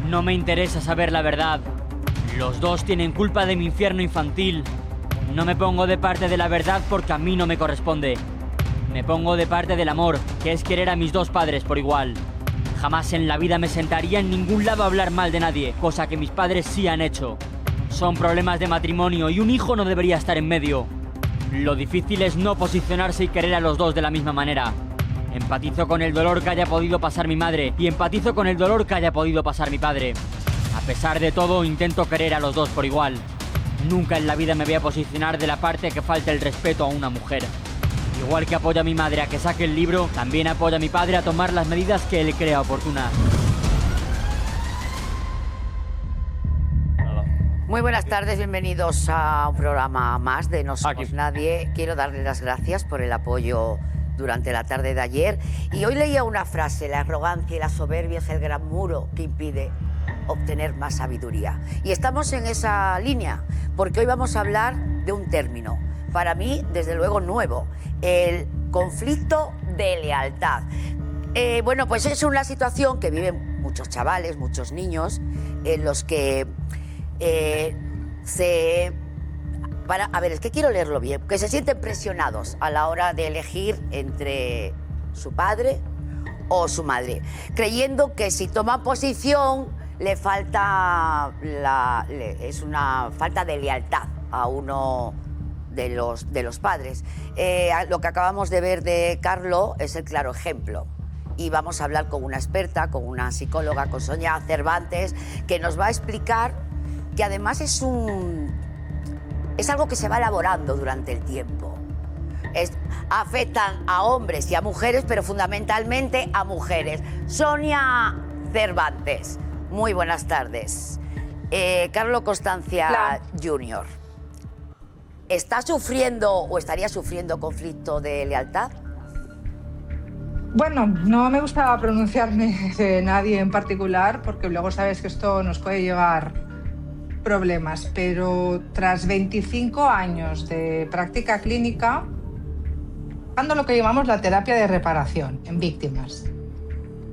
No me interesa saber la verdad. Los dos tienen culpa de mi infierno infantil. No me pongo de parte de la verdad porque a mí no me corresponde. Me pongo de parte del amor, que es querer a mis dos padres por igual. Jamás en la vida me sentaría en ningún lado a hablar mal de nadie, cosa que mis padres sí han hecho. Son problemas de matrimonio y un hijo no debería estar en medio. Lo difícil es no posicionarse y querer a los dos de la misma manera. Empatizo con el dolor que haya podido pasar mi madre y empatizo con el dolor que haya podido pasar mi padre. A pesar de todo, intento querer a los dos por igual. Nunca en la vida me voy a posicionar de la parte que falta el respeto a una mujer. Igual que apoyo a mi madre a que saque el libro, también apoyo a mi padre a tomar las medidas que él crea oportunas. Muy buenas tardes, bienvenidos a un programa más de No Somos Nadie. Quiero darles las gracias por el apoyo durante la tarde de ayer. Y hoy leía una frase: la arrogancia y la soberbia es el gran muro que impide obtener más sabiduría. Y estamos en esa línea, porque hoy vamos a hablar de un término, para mí, desde luego, nuevo: el conflicto de lealtad. Bueno, pues es una situación que viven muchos chavales, muchos niños, en los que a ver, es que quiero leerlo bien, que se sienten presionados a la hora de elegir entre su padre o su madre, creyendo que si toman posición le falta es una falta de lealtad a uno de los padres. Lo que acabamos de ver de Carlo es el claro ejemplo. Y vamos a hablar con una experta, con una psicóloga, con Sonia Cervantes, que nos va a explicar que además es algo que se va elaborando durante el tiempo. Afectan a hombres y a mujeres, pero fundamentalmente a mujeres. Sonia Cervantes, muy buenas tardes. Carlo Constancia Jr., ¿está sufriendo o estaría sufriendo conflicto de lealtad? Bueno, no me gusta pronunciarme de nadie en particular, porque luego sabes que esto nos puede llevar problemas, pero tras 25 años de práctica clínica, dando lo que llamamos la terapia de reparación en víctimas,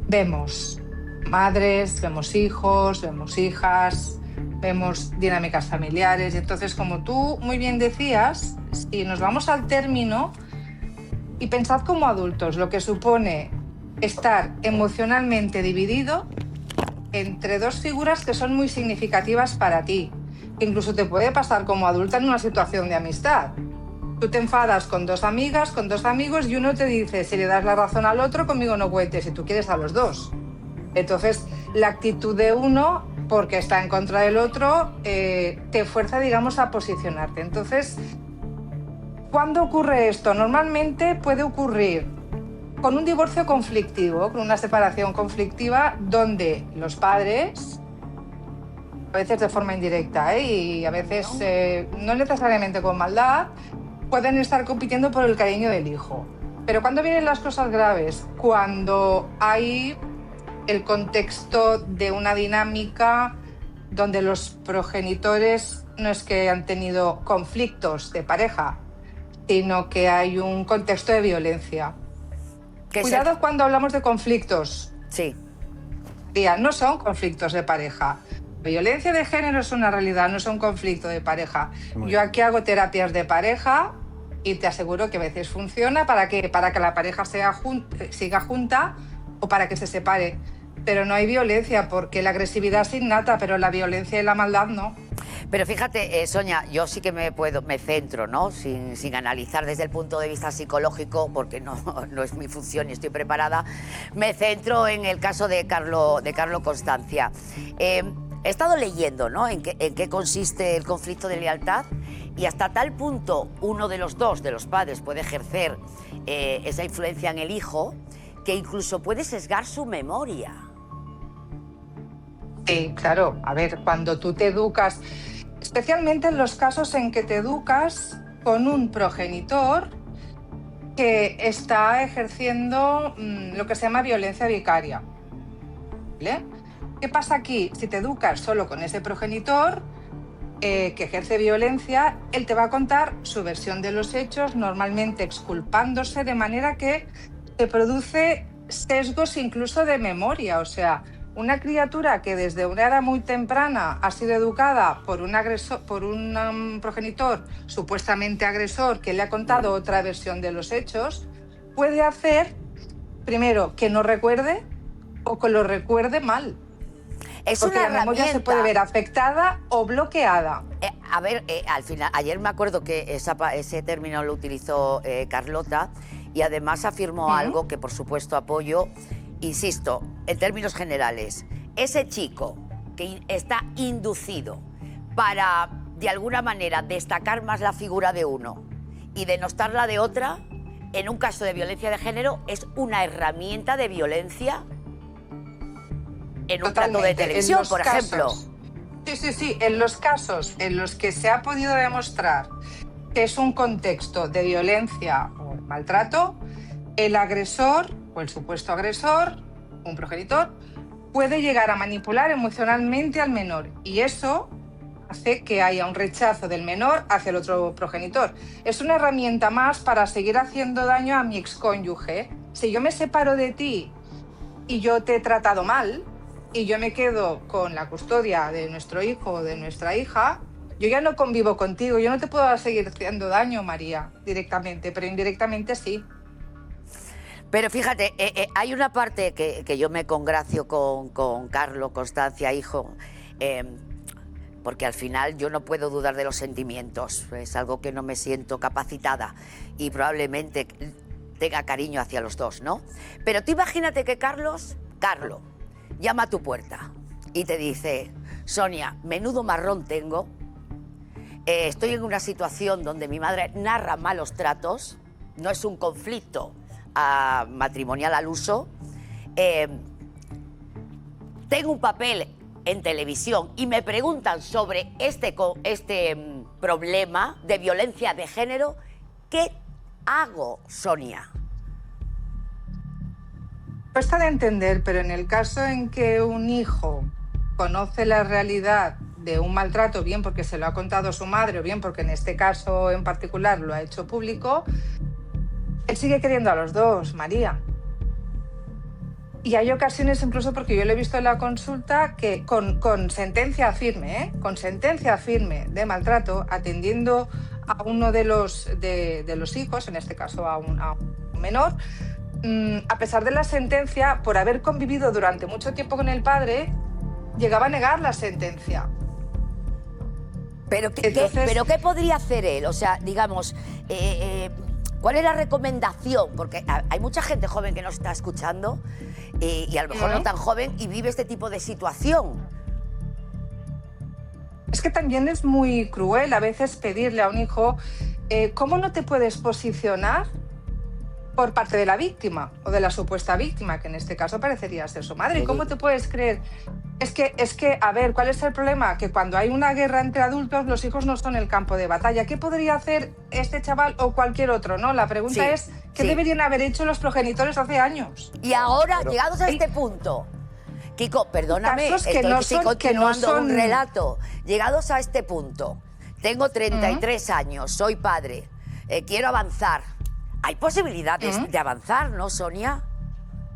vemos madres, vemos hijos, vemos hijas, vemos dinámicas familiares. Y entonces, como tú muy bien decías, si nos vamos al término y pensad como adultos lo que supone estar emocionalmente dividido entre dos figuras que son muy significativas para ti, que incluso te puede pasar como adulta en una situación de amistad. Tú te enfadas con dos amigas, con dos amigos, y uno te dice: si le das la razón al otro, conmigo no cuentes, y tú quieres a los dos. Entonces, la actitud de uno, porque está en contra del otro, te fuerza, digamos, a posicionarte. Entonces, ¿cuándo ocurre esto? Normalmente puede ocurrir con un divorcio conflictivo, con una separación conflictiva, donde los padres, a veces de forma indirecta, y a veces no necesariamente con maldad, pueden estar compitiendo por el cariño del hijo. Pero ¿cuándo vienen las cosas graves? Cuando hay el contexto de una dinámica donde los progenitores no es que han tenido conflictos de pareja, sino que hay un contexto de violencia. Cuidado cuando hablamos de conflictos. Sí. No son conflictos de pareja. Violencia de género es una realidad, no es un conflicto de pareja. Yo aquí hago terapias de pareja y te aseguro que a veces funciona para que la pareja siga junta o para que se separe. Pero no hay violencia, porque la agresividad es innata, pero la violencia y la maldad no. Pero fíjate, Sonia, yo sí que me centro, ¿no? Sin analizar desde el punto de vista psicológico, porque no es mi función y estoy preparada. Me centro en el caso de Carlo Constancia. He estado leyendo, ¿no?, en qué consiste el conflicto de lealtad, y hasta tal punto uno de los padres puede ejercer esa influencia en el hijo, que incluso puede sesgar su memoria. Sí, claro. A ver, cuando tú te educas, especialmente en los casos en que te educas con un progenitor que está ejerciendo lo que se llama violencia vicaria, ¿vale? ¿Qué pasa aquí? Si te educas solo con ese progenitor que ejerce violencia, él te va a contar su versión de los hechos, normalmente exculpándose, de manera que te produce sesgos incluso de memoria. O sea, una criatura que desde una edad muy temprana ha sido educada por un agresor, por un progenitor supuestamente agresor que le ha contado otra versión de los hechos, puede hacer, primero, que no recuerde o que lo recuerde mal. Es porque una la memoria herramienta. se puede ver afectada o bloqueada. A ver, al final, ayer me acuerdo que ese término lo utilizó Carlota y además afirmó algo que por supuesto apoyo. Insisto, en términos generales, ese chico que está inducido para, de alguna manera, destacar más la figura de uno y denostar la de otra, en un caso de violencia de género, es una herramienta de violencia en un plato de televisión, por ejemplo. Sí, en los casos en los que se ha podido demostrar que es un contexto de violencia o maltrato, el agresor o el supuesto agresor, un progenitor, puede llegar a manipular emocionalmente al menor y eso hace que haya un rechazo del menor hacia el otro progenitor. Es una herramienta más para seguir haciendo daño a mi excónyuge. Si yo me separo de ti y yo te he tratado mal y yo me quedo con la custodia de nuestro hijo o de nuestra hija, yo ya no convivo contigo, yo no te puedo seguir haciendo daño, María, directamente, pero indirectamente sí. Pero fíjate, hay una parte que yo me congracio con Carlos, Constancia, hijo, porque al final yo no puedo dudar de los sentimientos, es algo que no me siento capacitada y probablemente tenga cariño hacia los dos, ¿no? Pero tú imagínate que Carlos llama a tu puerta y te dice: Sonia, menudo marrón tengo, estoy en una situación donde mi madre narra malos tratos, no es un conflicto matrimonial al uso, tengo un papel en televisión y me preguntan sobre este problema de violencia de género, ¿qué hago, Sonia? Cuesta de entender, pero en el caso en que un hijo conoce la realidad de un maltrato, bien porque se lo ha contado su madre o bien porque en este caso en particular lo ha hecho público, él sigue queriendo a los dos, María. Y hay ocasiones, incluso porque yo lo he visto en la consulta, que con sentencia firme, con sentencia firme de maltrato, atendiendo a uno de los hijos, en este caso a un menor, a pesar de la sentencia, por haber convivido durante mucho tiempo con el padre, llegaba a negar la sentencia. ¿Pero qué ¿Pero qué podría hacer él? O sea, digamos, ¿cuál es la recomendación? Porque hay mucha gente joven que nos está escuchando y a lo mejor no tan joven y vive este tipo de situación. Es que también es muy cruel a veces pedirle a un hijo, ¿cómo no te puedes posicionar por parte de la víctima o de la supuesta víctima, que en este caso parecería ser su madre? ¿Cómo te puedes creer? Es que, a ver, ¿cuál es el problema? Que cuando hay una guerra entre adultos, los hijos no son el campo de batalla. ¿Qué podría hacer este chaval o cualquier otro? ¿No? La pregunta es, ¿qué deberían haber hecho los progenitores hace años? Y ahora, llegados a este punto, Kiko, perdóname, estoy continuando un relato. Llegados a este punto, tengo 33 años, soy padre, quiero avanzar. ¿Hay posibilidades de avanzar, no, Sonia?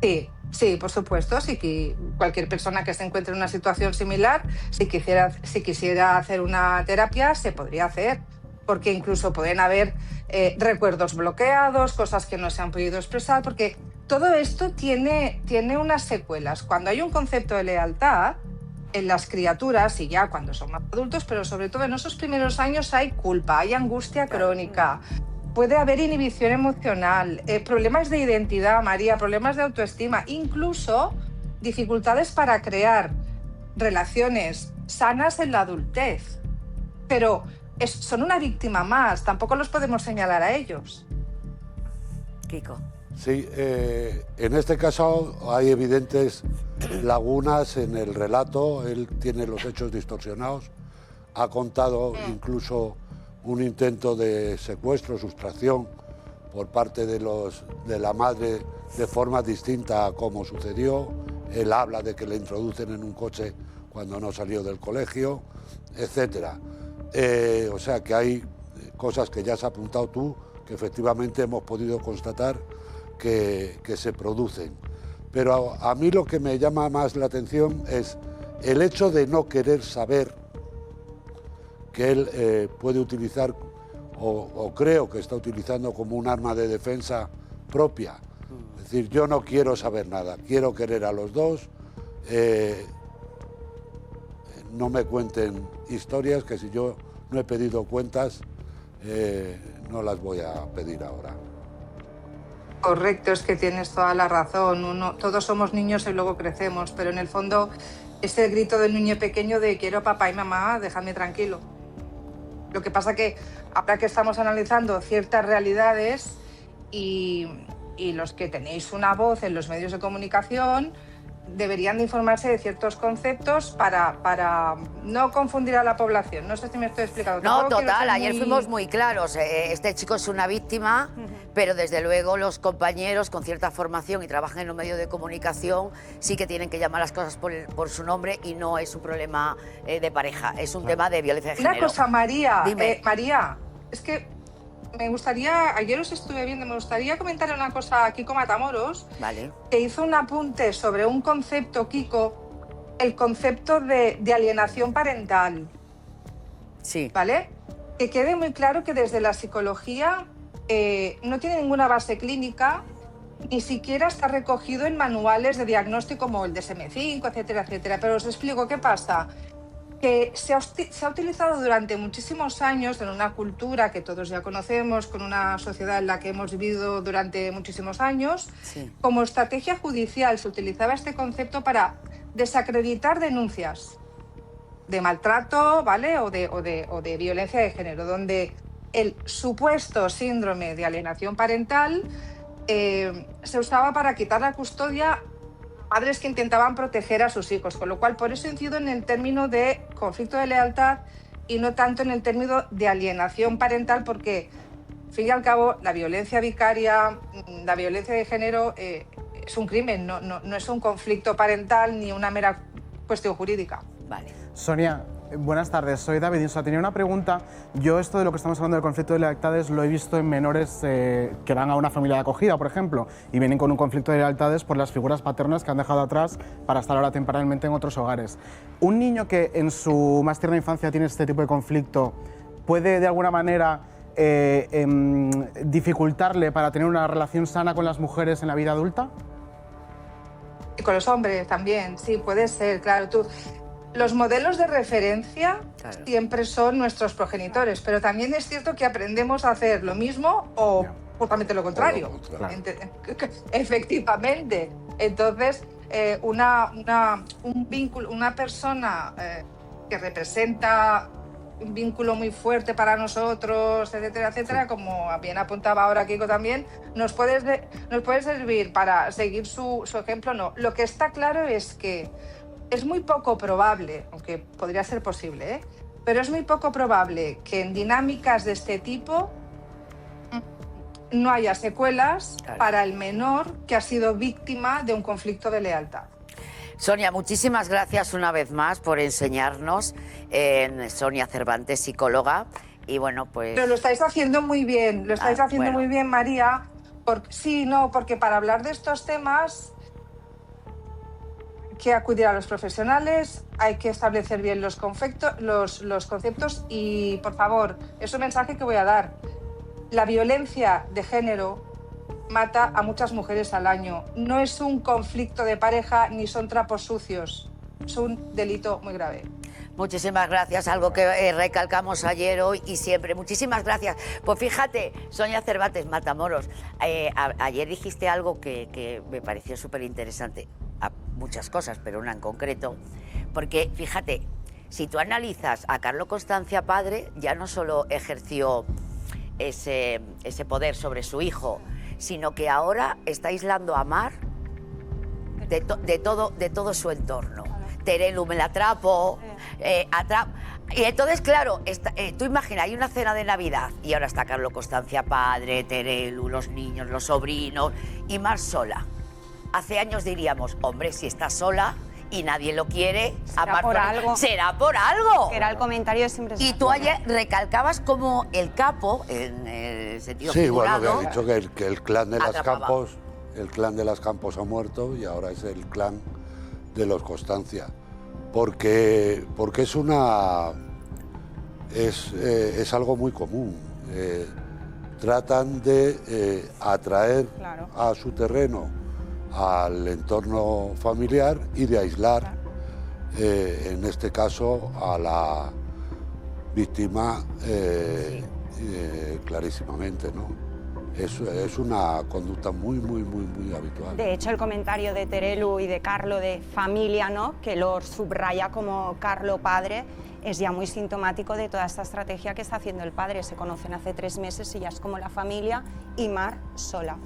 Sí, por supuesto. Sí, que cualquier persona que se encuentre en una situación similar, si quisiera hacer una terapia, se podría hacer. Porque incluso pueden haber recuerdos bloqueados, cosas que no se han podido expresar, porque todo esto tiene unas secuelas. Cuando hay un concepto de lealtad en las criaturas, y ya cuando son más adultos, pero sobre todo en esos primeros años hay culpa, hay angustia crónica. Puede haber inhibición emocional, problemas de identidad, María, problemas de autoestima, incluso dificultades para crear relaciones sanas en la adultez. Pero son una víctima más, tampoco los podemos señalar a ellos. Kiko. Sí, en este caso hay evidentes lagunas en el relato, él tiene los hechos distorsionados, ha contado incluso un intento de secuestro, sustracción por parte de la madre de forma distinta a cómo sucedió. Él habla de que le introducen en un coche cuando no salió del colegio, etc. O sea que hay cosas que ya has apuntado tú, que efectivamente hemos podido constatar que se producen. Pero a mí lo que me llama más la atención es el hecho de no querer saber que él puede utilizar, o creo que está utilizando como un arma de defensa propia. Es decir, yo no quiero saber nada, quiero querer a los dos, no me cuenten historias que si yo no he pedido cuentas, no las voy a pedir ahora. Correcto, es que tienes toda la razón. Todos somos niños y luego crecemos, pero en el fondo ese grito del niño pequeño de quiero papá y mamá, déjame tranquilo. Lo que pasa que ahora que estamos analizando ciertas realidades y los que tenéis una voz en los medios de comunicación deberían de informarse de ciertos conceptos para no confundir a la población. No sé si me estoy explicando. No, total, ayer fuimos muy claros. Este chico es una víctima, pero desde luego los compañeros con cierta formación y trabajan en un medio de comunicación sí que tienen que llamar las cosas por su nombre y no es un problema de pareja, es un tema de violencia de género. Una cosa, María, Dime. María, es que me gustaría, ayer os estuve viendo, me gustaría comentar una cosa a Kiko Matamoros, Vale. que hizo un apunte sobre un concepto, Kiko, el concepto de alienación parental, Sí. ¿vale? Que quede muy claro que desde la psicología no tiene ninguna base clínica, ni siquiera está recogido en manuales de diagnóstico como el DSM-5, etcétera, etcétera. Pero os explico qué pasa. Que se ha utilizado durante muchísimos años en una cultura que todos ya conocemos, con una sociedad en la que hemos vivido durante muchísimos años, Sí. como estrategia judicial se utilizaba este concepto para desacreditar denuncias de maltrato, ¿vale? o de violencia de género, donde el supuesto síndrome de alienación parental se usaba para quitar la custodia padres que intentaban proteger a sus hijos, con lo cual por eso incido en el término de conflicto de lealtad y no tanto en el término de alienación parental, porque, al fin y al cabo, la violencia vicaria, la violencia de género es un crimen, no es un conflicto parental ni una mera cuestión jurídica. Vale. Sonia, buenas tardes, soy David Insa. Tenía una pregunta. Yo esto de lo que estamos hablando del conflicto de lealtades lo he visto en menores que van a una familia de acogida, por ejemplo, y vienen con un conflicto de lealtades por las figuras paternas que han dejado atrás para estar ahora temporalmente en otros hogares. Un niño que en su más tierna infancia tiene este tipo de conflicto, ¿puede de alguna manera dificultarle para tener una relación sana con las mujeres en la vida adulta? Y con los hombres también, sí, puede ser, claro. Los modelos de referencia Claro. siempre son nuestros progenitores, pero también es cierto que aprendemos a hacer lo mismo o justamente lo contrario. O lo contrario. Efectivamente. Entonces, un vínculo, una persona que representa un vínculo muy fuerte para nosotros, etcétera, etcétera, como bien apuntaba ahora Kiko también, nos puede servir para seguir su ejemplo. No, lo que está claro es que es muy poco probable, aunque podría ser posible, pero es muy poco probable que en dinámicas de este tipo no haya secuelas para el menor que ha sido víctima de un conflicto de lealtad. Sonia, muchísimas gracias una vez más por enseñarnos. Sonia Cervantes, psicóloga. Y bueno, pues... Pero lo estáis haciendo muy bien, lo estáis haciendo bueno. muy bien, María. Porque para hablar de estos temas hay que acudir a los profesionales, hay que establecer bien los conceptos y, por favor, es un mensaje que voy a dar. La violencia de género mata a muchas mujeres al año. No es un conflicto de pareja ni son trapos sucios. Es un delito muy grave. Muchísimas gracias, algo que recalcamos ayer, hoy y siempre. Muchísimas gracias. Pues fíjate, Sonia Cervantes Matamoros, ayer dijiste algo que me pareció súper interesante. Muchas cosas, pero una en concreto. Porque fíjate, si tú analizas a Carlo Constancia padre, ya no solo ejerció ese poder sobre su hijo, sino que ahora está aislando a Mar de todo su entorno. Terelu me la atrapo, y entonces, claro, tú imagina, hay una cena de Navidad y ahora está Carlo Constancia padre, Terelu, los niños, los sobrinos y Mar sola. Hace años diríamos, hombre, si está sola y nadie lo quiere, Será por algo. Será por algo. Era el comentario de siempre. Y tú ayer recalcabas como el capo, en el sentido Sí, bueno, figurado, que ha dicho que el clan de las atrapaba. Campos el clan de las Campos ha muerto y ahora es el clan de los Constancia. Porque es algo muy común. Tratan de atraer a su terreno al entorno familiar y de aislar, en este caso, a la víctima clarísimamente, ¿no? Es una conducta muy habitual. De hecho, el comentario de Terelu y de Carlo de familia, ¿no?, que lo subraya como Carlo padre, es ya muy sintomático de toda esta estrategia que está haciendo el padre. Se conocen hace 3 meses y ya es como la familia, y Mar sola.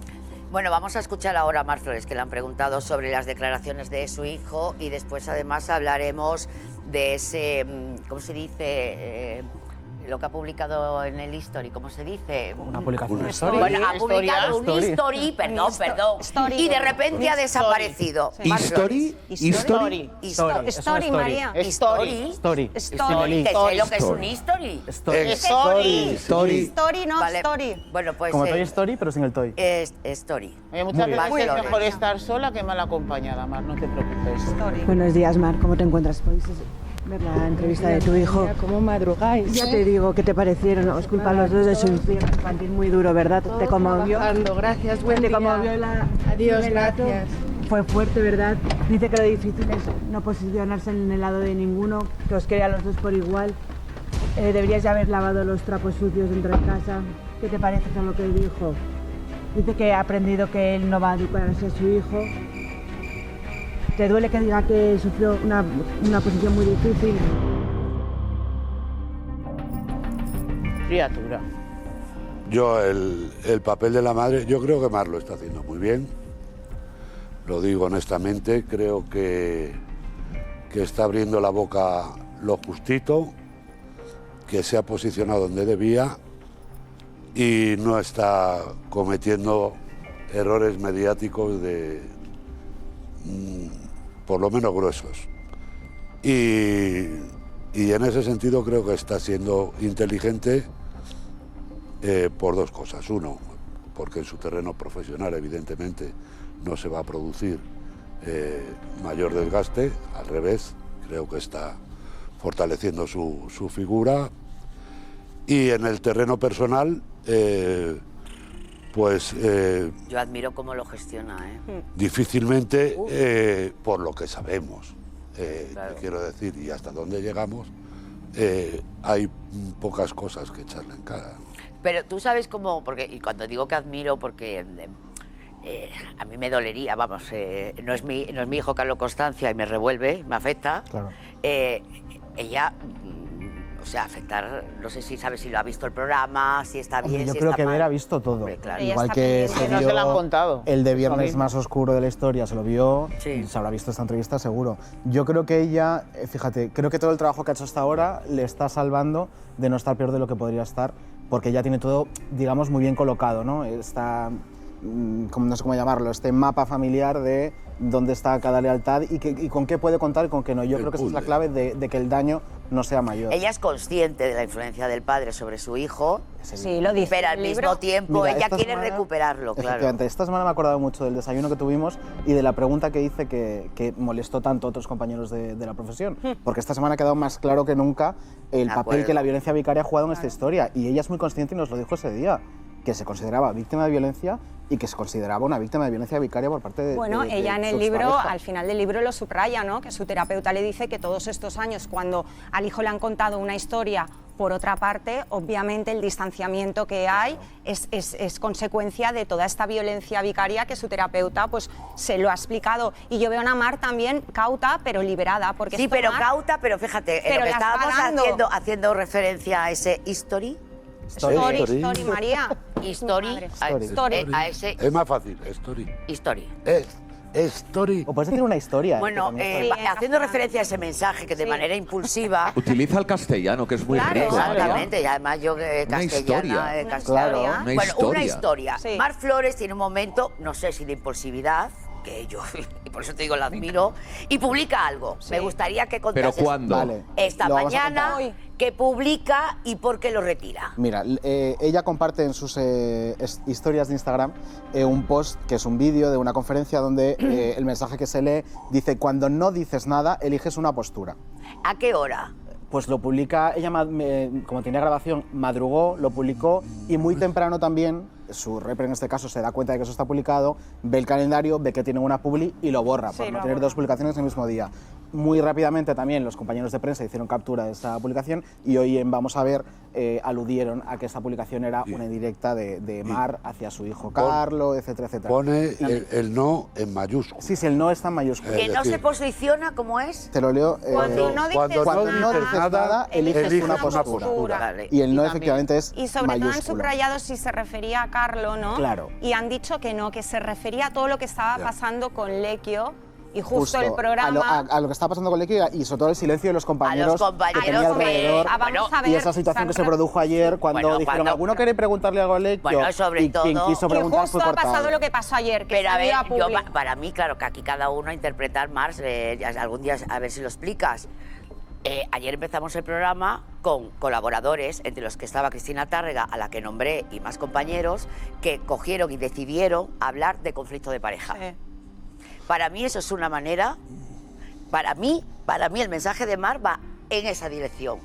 Bueno, vamos a escuchar ahora a Mar Flores, que le han preguntado sobre las declaraciones de su hijo, y después además hablaremos de ese, ¿cómo se dice? Lo que ha publicado en el History, ¿cómo se dice? Una publicación. ¿Una story. Bueno, ha publicado un History, perdón, y de repente ha desaparecido. Sí. ¿History? History, María. History. Story. Que sé lo que es un History. Story, no Vale. Story. Bueno, pues Como Toy Story, pero sin el Toy. Story. Oye, muchas Muy veces bien. es mejor estar sola que mal acompañada, Mar, no te preocupes. Story. Buenos días, Mar. ¿Cómo te encuentras? ¿Podéis ver la entrevista de tu hijo? ¿Cómo madrugáis? Ya te digo, ¿qué te parecieron? Os culpan los dos de su infierno infantil muy duro, ¿verdad? ¿Te conmovió? Gracias, buen ¿Te día. conmovió la... Adiós, el relato? gracias. Fue fuerte, ¿verdad? Dice que lo difícil es no posicionarse en el lado de ninguno, que os quería a los dos por igual. Deberías ya haber lavado los trapos sucios dentro de casa. ¿Qué te parece con lo que dijo? Dice que ha aprendido que él no va a educar a su hijo. ¿Te duele que diga que sufrió una posición muy difícil? Criatura. Yo, el papel de la madre, yo creo que Mar lo está haciendo muy bien. Lo digo honestamente, creo que está abriendo la boca lo justito, que se ha posicionado donde debía y no está cometiendo errores mediáticos por lo menos gruesos. Y en ese sentido creo que está siendo inteligente por 2 cosas. Uno, porque en su terreno profesional evidentemente no se va a producir mayor desgaste, al revés, creo que está fortaleciendo su figura. Y en el terreno personal, Yo admiro cómo lo gestiona, difícilmente, por lo que sabemos, Claro. quiero decir, y hasta dónde llegamos, hay pocas cosas que echarle en cara. Pero tú sabes cómo, porque, y cuando digo que admiro, porque a mí me dolería, vamos, no es mi hijo Carlos Constancia y me revuelve, me afecta. Claro. Ella, o sea, afectar, no sé si sabes si lo ha visto el programa, si está bien, Hombre, yo si creo está que mal. Ver ha visto todo. Hombre, claro. Ella Igual está que pendiente. se No se la han vio contado. el de Lo Viernes mismo. más oscuro de la historia, se lo vio, Sí. se habrá visto esta entrevista seguro. Yo creo que ella, fíjate, creo que todo el trabajo que ha hecho hasta ahora le está salvando de no estar peor de lo que podría estar, porque ya tiene todo, digamos, muy bien colocado, ¿no? Está, no sé cómo llamarlo, este mapa familiar de dónde está cada lealtad y con qué puede contar y con qué no. Yo El creo que esa es la puzzle. clave de que el daño no sea mayor. Ella es consciente de la influencia del padre sobre su hijo, Sí, lo dice pero al el libro. mismo tiempo Mira, ella esta quiere semana- recuperarlo, claro. Efectivamente, esta semana me he acordado mucho del desayuno que tuvimos y de la pregunta que hice que molestó tanto a otros compañeros de la profesión. Porque esta semana ha quedado más claro que nunca el De papel acuerdo. que la violencia vicaria ha jugado en esta historia. Y ella es muy consciente y nos lo dijo ese día, que se consideraba víctima de violencia y que se consideraba una víctima de violencia vicaria por parte de Bueno, de ella en su el libro, expareja. al final del libro lo subraya, ¿no? Que su terapeuta le dice que todos estos años, cuando al hijo le han contado una historia por otra parte, obviamente el distanciamiento que hay es consecuencia de toda esta violencia vicaria que su terapeuta pues se lo ha explicado. Y yo veo a una Mar también cauta, pero liberada. Porque Sí, esto, pero Mar, cauta, pero fíjate, en Pero lo que la está estábamos dando. haciendo referencia a ese History, Story, María. History, Madre. Story. a ese Es más fácil, Story. History. Story. O puedes decir una historia. Bueno, que también está bien. haciendo referencia a ese mensaje que de manera impulsiva, Utiliza el castellano, que es muy Claro, rico. exactamente, y además yo castellana, historia. castellana. Claro. Una Bueno, una historia. historia. Sí. Mar Flores tiene un momento, no sé si de impulsividad, que yo, y por eso te digo, la admiro, y publica algo. Me gustaría que contases. ¿Pero cuándo? Vale, Esta lo vamos a mañana, contar. que publica y por qué lo retira. Mira, ella comparte en sus historias de Instagram un post que es un vídeo de una conferencia donde el mensaje que se lee dice: cuando no dices nada, eliges una postura. ¿A qué hora? Pues lo publica, ella como tenía grabación, madrugó, lo publicó y muy temprano también, su repre en este caso se da cuenta de que eso está publicado, ve el calendario, ve que tiene una publi y lo borra, por no tener dos publicaciones el mismo día. Muy rápidamente también los compañeros de prensa hicieron captura de esta publicación y hoy en Vamos a Ver aludieron a que esta publicación era una indirecta de Mar hacia su hijo Carlo, etcétera, etcétera. Pone el no en mayúscula. Sí, el no está en mayúscula. Que no se posiciona como es. Te lo leo. Cuando no dices nada, eliges una postura. Vale. Y el no efectivamente es Y sobre todo han mayúscula. subrayado si se refería a Carlo, ¿no? Claro. Y han dicho que no, que se refería a todo lo que estaba pasando con Lequio. Y justo el a programa... lo que está pasando con Lequio y sobre todo el silencio de los compañeros, que tenía alrededor. Vamos a ver, Y esa situación que se produjo ayer cuando dijeron: ¿alguno quiere preguntarle algo a Lequio? Bueno, sobre y quien todo- quiso preguntar justo fue ha cortado. pasado lo que pasó ayer, que Pero a ver, salió a público. para mí, claro, que aquí cada uno a interpretar más, algún día a ver si lo explicas. Ayer empezamos el programa con colaboradores, entre los que estaba Cristina Tárrega, a la que nombré, y más compañeros, que cogieron y decidieron hablar de conflicto de pareja. Sí. Para mí eso es una manera, para mí el mensaje de Mar va en esa dirección.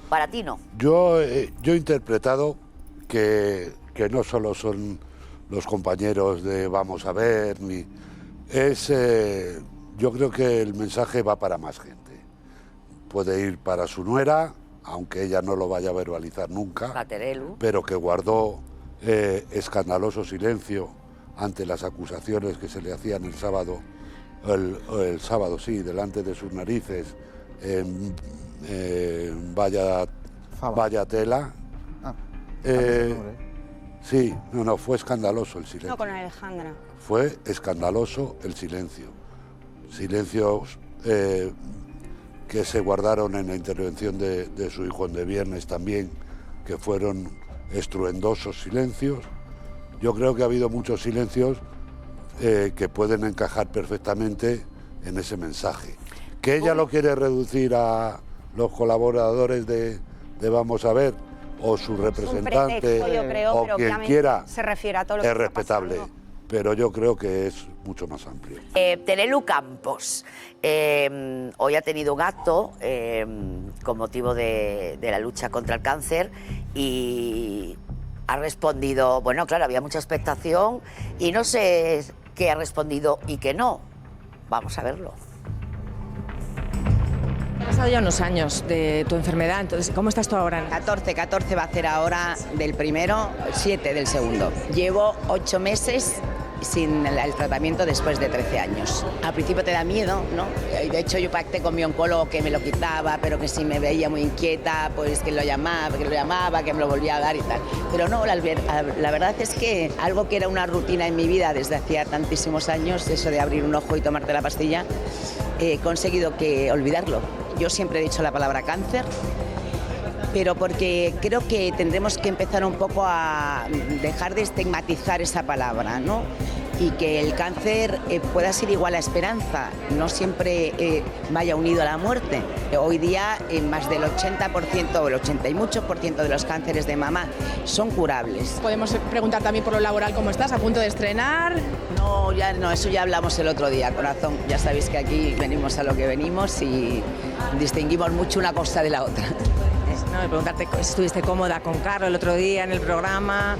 Para ti no. Yo he interpretado que no solo son los compañeros de Vamos a Ver, yo creo que el mensaje va para más gente. Puede ir para su nuera, aunque ella no lo vaya a verbalizar nunca, Caterelu. pero que guardó escandaloso silencio ante las acusaciones que se le hacían el sábado, sí, delante de sus narices, vaya tela. Sí, no, fue escandaloso el silencio. No, con Alejandra. Fue escandaloso el silencio. Silencios que se guardaron en la intervención de su hijo en De Viernes también, que fueron estruendosos silencios. Yo creo que ha habido muchos silencios que pueden encajar perfectamente en ese mensaje. Que ella lo quiere reducir a los colaboradores de Vamos a Ver, o su representante, pretexto, yo creo, o pero quien obviamente quiera, se refiere a todo lo que es está respetable. pasando. Pero yo creo que es mucho más amplio. Terelu Campos, hoy ha tenido un acto con motivo de la lucha contra el cáncer y ha respondido, bueno, claro, había mucha expectación y no sé qué ha respondido y qué no. Vamos a verlo. Han pasado ya unos años de tu enfermedad, entonces, ¿cómo estás tú ahora? 14 va a hacer ahora del primero, 7 del segundo. Llevo 8 meses sin el tratamiento después de 13 años. Al principio te da miedo, ¿no? De hecho, yo pacté con mi oncólogo que me lo quitaba, pero que si me veía muy inquieta, pues que lo llamaba, que me lo volvía a dar y tal. Pero no, la verdad es que algo que era una rutina en mi vida desde hacía tantísimos años, eso de abrir un ojo y tomarte la pastilla, he conseguido olvidarlo. Yo siempre he dicho la palabra cáncer, pero porque creo que tendremos que empezar un poco a dejar de estigmatizar esa palabra, ¿no? Y que el cáncer pueda ser igual a esperanza, no siempre vaya unido a la muerte. Hoy día más del 80% o el 80 y mucho por ciento de los cánceres de mama son curables. Podemos preguntar también por lo laboral, ¿cómo estás? ¿A punto de estrenar? No, eso ya hablamos el otro día, corazón. Ya sabéis que aquí venimos a lo que venimos y distinguimos mucho una cosa de la otra. No, de preguntarte si estuviste cómoda con Carlos el otro día en el programa.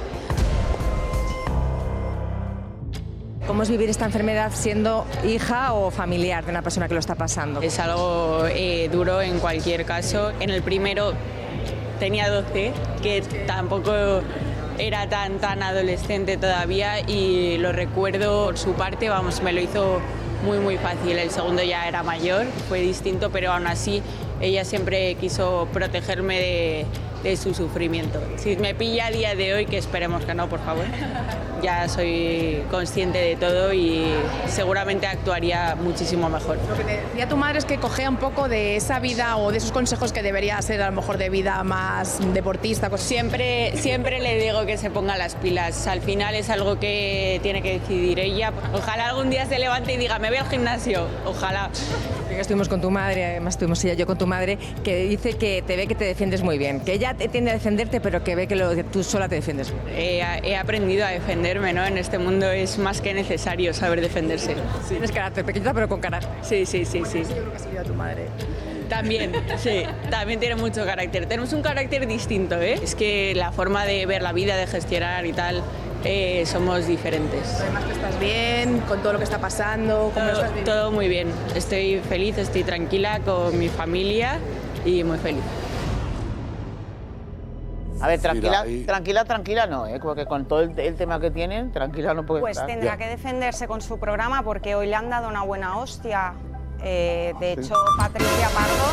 ¿Cómo es vivir esta enfermedad siendo hija o familiar de una persona que lo está pasando? Es algo duro en cualquier caso. En el primero tenía 12, que tampoco era tan adolescente todavía, y lo recuerdo por su parte, vamos, me lo hizo muy fácil. El segundo ya era mayor, fue distinto, pero aún así ella siempre quiso protegerme de su sufrimiento. Si me pilla a día de hoy, que esperemos que no, por favor, ya soy consciente de todo y seguramente actuaría muchísimo mejor. Lo que te decía tu madre es que cogea un poco de esa vida o de esos consejos que debería ser a lo mejor de vida más deportista. Siempre le digo que se ponga las pilas. Al final es algo que tiene que decidir ella. Ojalá algún día se levante y diga, me voy al gimnasio. Ojalá. Estuvimos con tu madre, además estuvimos ella y yo con tu madre, que dice que te ve que te defiendes muy bien, que ella te tiende a defenderte, pero que ve que tú sola te defiendes. He aprendido a defenderme, ¿no? En este mundo es más que necesario saber defenderse. Sí. Tienes carácter, pequeñita pero con carácter. Sí. Yo creo que ha sido tu madre. También, sí, también tiene mucho carácter. Tenemos un carácter distinto, ¿eh? Es que la forma de ver la vida, de gestionar y tal, somos diferentes. Además que estás bien, con todo lo que está pasando, ¿cómo lo estás viviendo? Todo muy bien. Estoy feliz, estoy tranquila con mi familia y muy feliz. A ver, tranquila, Mira, tranquila no, porque con todo el tema que tienen, tranquila no puede Pues estar. tendrá que defenderse con su programa porque hoy le han dado una buena hostia. De hecho, Patricia Pardo,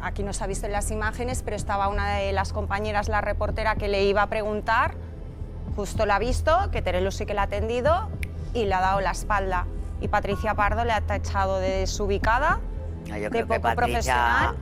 aquí no se ha visto en las imágenes, pero estaba una de las compañeras, la reportera, que le iba a preguntar, justo la ha visto, que Terelu sí que la ha atendido y le ha dado la espalda. Y Patricia Pardo le ha tachado de desubicada, Yo creo que Patricia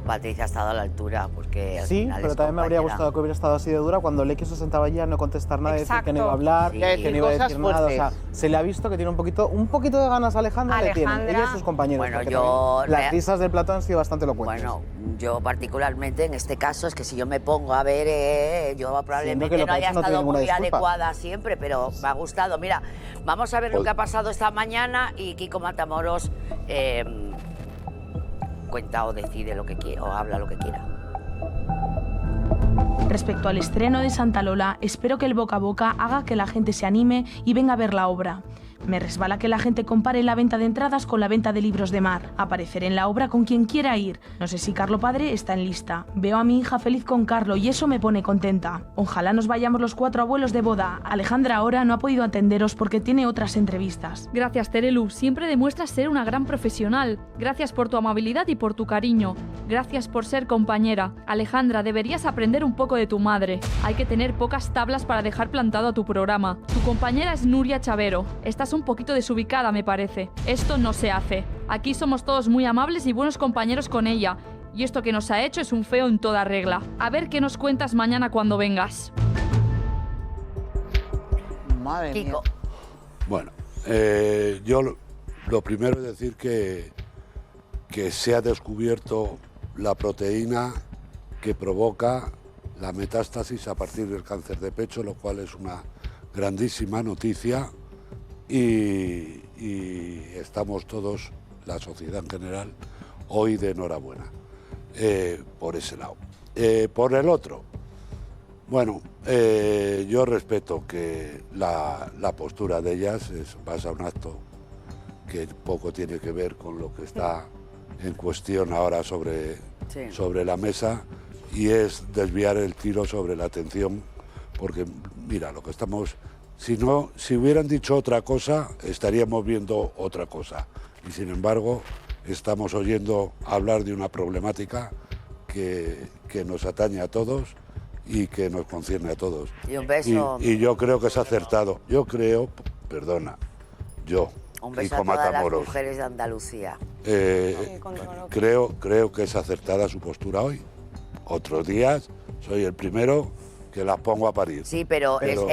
ha estado a la altura, porque al Sí, final pero es también me habría compañera. gustado que hubiera estado así de dura cuando Leque se sentaba allí a no contestar nada, decir que no iba a hablar, Sí. que no iba a Cosas decir nada. O sea, fuertes. se le ha visto que tiene un poquito de ganas a Alejandra, le tienen, ella y sus compañeros. Bueno, porque yo también las risas del plato han sido bastante elocuentes. Bueno, yo particularmente en este caso es que si yo me pongo a ver, yo probablemente lo no haya parece, no tiene estado ninguna muy disculpa. adecuada siempre, pero me ha gustado. Mira, vamos a ver lo que ha pasado esta mañana y Kiko Matamoros cuenta o decide lo que quiera o habla lo que quiera. Respecto al estreno de Santa Lola, espero que el boca a boca haga que la gente se anime y venga a ver la obra. Me resbala que la gente compare la venta de entradas con la venta de libros de mar. Apareceré en la obra con quien quiera ir. No sé si Carlo Padre está en lista. Veo a mi hija feliz con Carlo y eso me pone contenta. Ojalá nos vayamos los 4 abuelos de boda. Alejandra ahora no ha podido atenderos porque tiene otras entrevistas. Gracias, Terelu. Siempre demuestras ser una gran profesional. Gracias por tu amabilidad y por tu cariño. Gracias por ser compañera. Alejandra, deberías aprender un poco de tu madre. Hay que tener pocas tablas para dejar plantado a tu programa. Tu compañera es Nuria Chavero. Estás un poquito desubicada, me parece. Esto no se hace. Aquí somos todos muy amables y buenos compañeros con ella. Y esto que nos ha hecho es un feo en toda regla. A ver qué nos cuentas mañana cuando vengas. Madre mía. Bueno, yo lo primero es decir que se ha descubierto la proteína que provoca la metástasis a partir del cáncer de pecho, lo cual es una grandísima noticia y estamos todos, la sociedad en general, hoy de enhorabuena por ese lado. Por el otro, bueno, yo respeto que la postura de ellas pasa un acto que poco tiene que ver con lo que está en cuestión ahora sobre la mesa, y es desviar el tiro sobre la atención, porque mira, lo que estamos, si hubieran dicho otra cosa, estaríamos viendo otra cosa, y sin embargo estamos oyendo hablar de una problemática que nos atañe a todos y que nos concierne a todos. Y un beso. Y yo creo que es acertado. Un beso a todas las mujeres de Andalucía. Creo que es acertada su postura hoy. Otros días soy el primero que las pongo a parir. Sí, pero ellos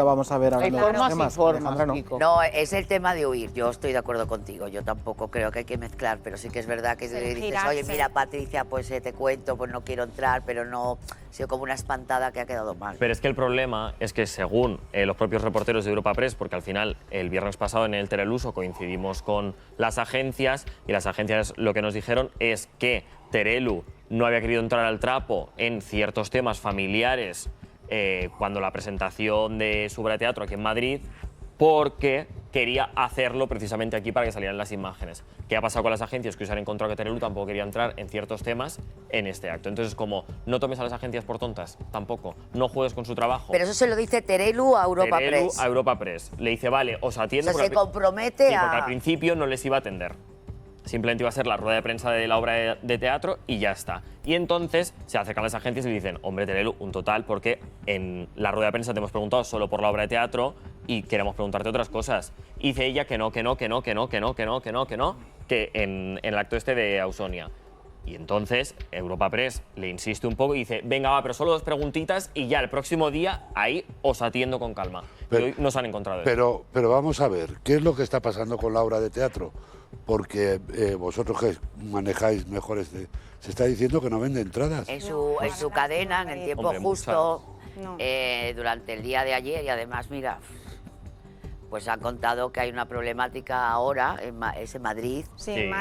vamos a ver hablando de los temas. Alejandra, No, es el tema de huir. Yo estoy de acuerdo contigo. Yo tampoco creo que hay que mezclar, pero sí que es verdad que dices, girarse. oye, mira, Patricia, pues te cuento, pues no quiero entrar, pero no, ha sido como una espantada que ha quedado mal. Pero es que el problema es que según los propios reporteros de Europa Press, porque al final el viernes pasado en el Tereluso coincidimos con las agencias, y las agencias lo que nos dijeron es que Terelu no había querido entrar al trapo en ciertos temas familiares cuando la presentación de su obra de teatro aquí en Madrid, porque quería hacerlo precisamente aquí para que salieran las imágenes. ¿Qué ha pasado con las agencias? Que hoy se han encontrado que Terelu tampoco quería entrar en ciertos temas en este acto. Entonces, como no tomes a las agencias por tontas, tampoco, no juegues con su trabajo. Pero eso se lo dice Terelu a Europa Terelu Press. a Europa Press. Le dice, vale, os atiendo. O sea, se compromete sí, porque a... al principio no les iba a atender. simplemente iba a ser la rueda de prensa de la obra de teatro y ya está. Y entonces se acercan las agencias y le dicen, hombre, Terelu, un total, porque en la rueda de prensa te hemos preguntado solo por la obra de teatro y queremos preguntarte otras cosas. Y dice ella que en el acto este de Ausonia. Y entonces Europa Press le insiste un poco y dice, venga, va, pero solo 2 preguntitas y ya el próximo día ahí os atiendo con calma. Pero hoy nos han encontrado. Pero vamos a ver, ¿qué es lo que está pasando con la obra de teatro? Porque vosotros que manejáis mejor se está diciendo que no vende entradas. En su cadena, en el tiempo justo, durante el día de ayer, y además, mira, pues han contado que hay una problemática ahora, es en Madrid,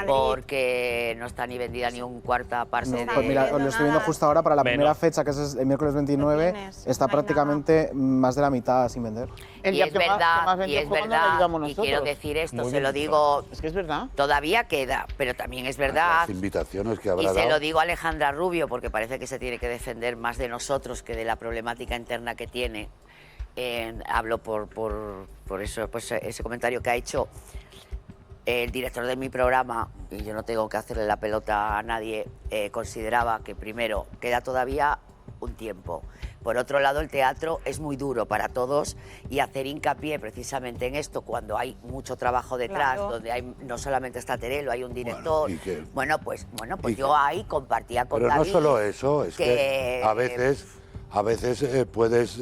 porque no está ni vendida ni un cuarta parte de... Pues mira, os lo estoy viendo justo ahora para la primera fecha, que es el miércoles 29, está prácticamente más de la mitad sin vender. Y es verdad, y quiero decir esto, se lo digo, es que es verdad. Todavía queda, pero también es verdad, Las invitaciones que habrá y se dado. lo digo a Alejandra Rubio, porque parece que se tiene que defender más de nosotros que de la problemática interna que tiene. Hablo por eso, pues ese comentario que ha hecho el director de mi programa, y yo no tengo que hacerle la pelota a nadie, consideraba que primero queda todavía un tiempo. Por otro lado, el teatro es muy duro para todos y hacer hincapié precisamente en esto cuando hay mucho trabajo detrás, donde no solamente está Terelu, hay un director. Bueno, pues yo ahí compartía con Pero David. no solo eso, es que a veces puedes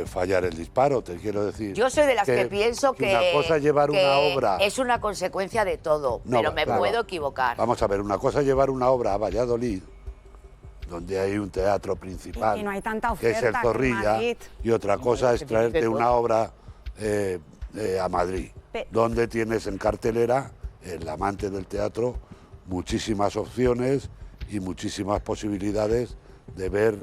fallar el disparo, te quiero decir. Yo soy de las que pienso que una cosa es llevar una obra. Es una consecuencia de todo, No, pero me claro. puedo equivocar. Vamos a ver, una cosa es llevar una obra a Valladolid, donde hay un teatro principal, Y no hay tanta que es el oferta que en Zorrilla, Madrid. y otra cosa es traerte una obra a Madrid, donde tienes en cartelera, el amante del teatro, muchísimas opciones y muchísimas posibilidades de ver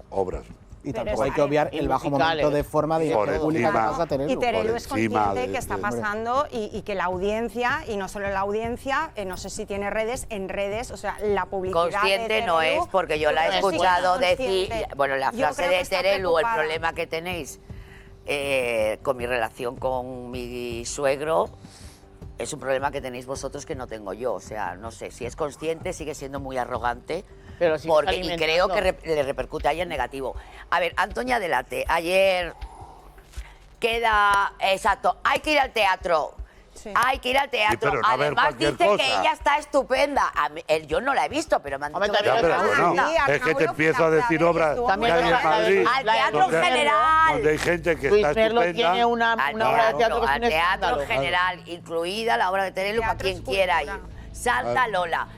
obras. Y tampoco hay que obviar el bajo momento de forma de pública que pasa Terelu. Y Terelu es consciente que está pasando y que la audiencia, y no solo la audiencia, no sé si tiene redes, en redes, o sea, la publicidad Consciente de no Terelu, es, porque yo la he pero sí que es escuchado decir, consciente. bueno, la Yo frase creo que de está Terelu, el preocupada. problema que tenéis con mi relación con mi suegro, es un problema que tenéis vosotros que no tengo yo. O sea, no sé, si es consciente sigue siendo muy arrogante, Pero si y creo que le repercute a ella en negativo. A ver, Antonia Delate, ayer queda, exacto, hay que ir al teatro. Hay que ir al teatro. pero no ver Además cualquier dice que cosa. ella está estupenda. Yo no la he visto, pero me han dicho que Ya, pero bueno, es que te empiezo a decir obras que hay en Madrid, al teatro donde- general. donde hay gente que Luis está Merlo estupenda. tiene una obra de teatro que es al un teatro escándalo. general, incluida la obra de Terelu para quien quiera ir. Santa Lola.